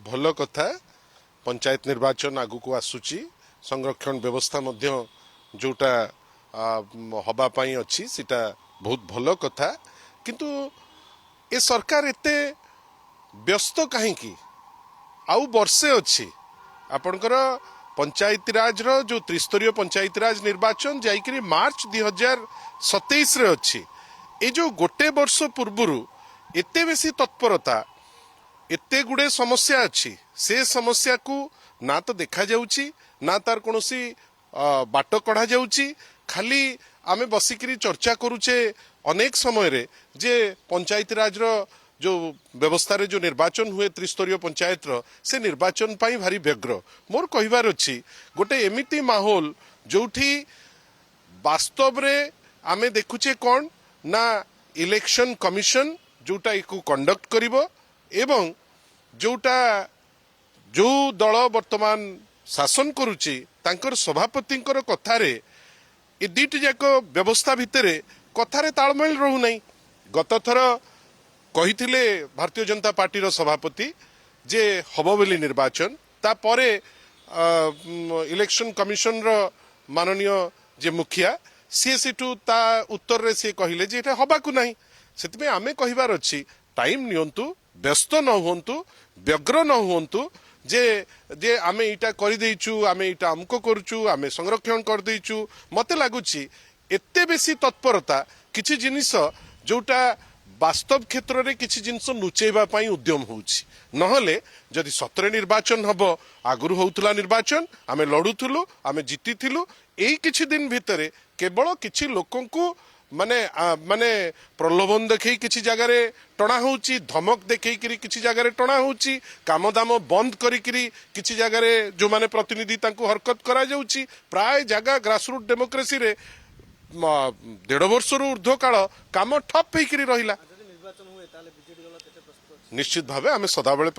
भल कथा पंचायत निर्वाचन आगु को आसुची संरक्षण व्यवस्था मध्य जोटा हवा पाई अच्छी सीटा बहुत भल कथा किंतु ए सरकार एते व्यस्त कहीं आउ वर्षे अच्छी आपणकर पंचायती राज रो जो त्रिस्तरीय पंचायती राज निर्वाचन जाइकरी मार्च 2027 रे अच्छी ए जो गोटे वर्ष पूर्वरु एते बेसी तत्परता एते गुड़े समस्या अच्छी से समस्या को ना तो देखा जाउची ना तार कोनोसी बाट कढ़ा जाउची खाली आमे बसिकरी चर्चा करूचे अनेक समय रे जे पंचायती राज रो जो व्यवस्था रे जो निर्वाचन हुए त्रिस्तरीय पंचायत रो से निर्वाचन पाई भारी व्यग्र मोर कहिबार अछि गोटे एमिति माहौल जोठी वास्तव रे आमे देखुचे कोन ना इलेक्शन कमिशन जोटा इको कंडक्ट करिवो एवं जोटा जो दल वर्तमान शासन करुची तांकर सभापतिंकर कथारे ए दुईटी जाक व्यवस्था भितरे कथारे तालमेल रहू नहीं गत थर कहिथिले भारतीय जनता पार्टी रो सभापति जे हबो बोली निर्वाचन ता परे इलेक्शन कमिशन रो माननीय जे मुखिया सी सिटू ता उत्तर रे से कहिले जे एटा हबा को नहीं सेतबे आमे कहिबार अछि टाइम नियंतु व्यस्त न हुंतु व्यग्र न हुंतु जे जे आमे इटा करि देइचु आमे इटा हमको करचु आमे संरक्षण कर देइचु मते लागुची एते बेसी तत्परता किछि जिनिस जोटा वास्तव क्षेत्र रे किछि जिनिस नुचेबा पई उद्यम होउची नहले जदि सत्र निर्वाचन हबो आगुरु होउतला निर्वाचन आमे लडुथुलु आमे जितिथिलु एई किछि दिन भितरे केवल किछि लोकंकु माने माने प्रलोभन देखई किछि जगह रे टणा होउची धमक देखई करी किछि जगह रे टणा होउची काम दाम बंद करी करी किछि जगह रे जो माने प्रतिनिधि तांको हरकत करा जाउची प्राय जगह ग्रासरूट डेमोक्रेसी रे 1.5 वर्ष रु ऊर्ध्व काल काम ठप हेकरी रहिला निश्चित भावे आमे सदाबेले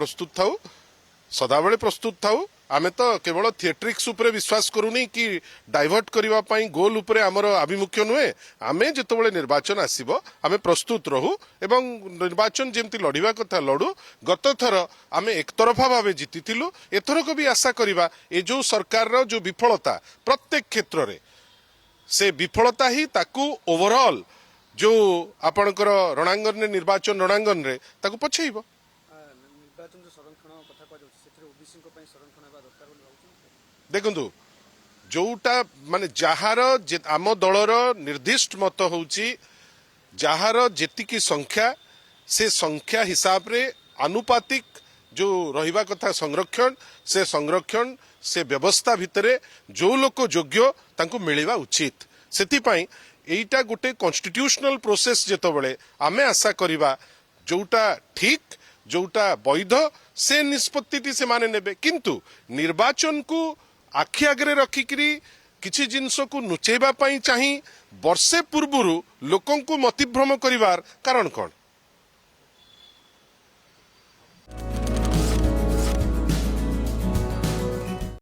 प्रस्तुत थाउ आमे तो केवल थिएट्रिक्स उपरे विश्वास करूनी कि डाइवर्ट करिवा पई गोल उपरे हमर अभिमुख्य नुहे आमे जेतबेले निर्वाचन आसीबो आमे प्रस्तुत रहू एवं निर्वाचन जेमति लढिबा कथा लडू गत थर आमे एकतरफा भावे जितिथिलु एथरक भी आशा करिवा ए जो सरकार रो जो विफलता प्रत्येक क्षेत्र रे से विफलता ही ताकू ओवरऑल जो आपणकर रणांगन रे निर्वाचन रणांगन रे ताकू पछेइबो निर्वाचन जो संरक्षण कथा को जाउछ सेथरे ओबीसी को पई संरक्षण हेबा दरकार बोली भाउछ देखंतु जोटा माने जहार आम दलर निर्दिष्ट मत होउची जहार जेतिकी संख्या से संख्या हिसाब रे आनुपातिक जो रहिबा कथा संरक्षण से व्यवस्था भितरे जो लोक योग्य तांको मिलिबा उचित सेति पई एइटा गोटे कॉन्स्टिट्यूशनल प्रोसेस जेतबेले आमे आशा करिबा जोटा ठीक जोटा वैध से निष्पत्ति से माने नेबे किंतु निर्वाचन को आखि आगरे रखिकरी किछि जिंस को नुचेबा पई चाही वर्षे पूर्वरु लोकंकु मतिभ्रम करिवार कारण कोन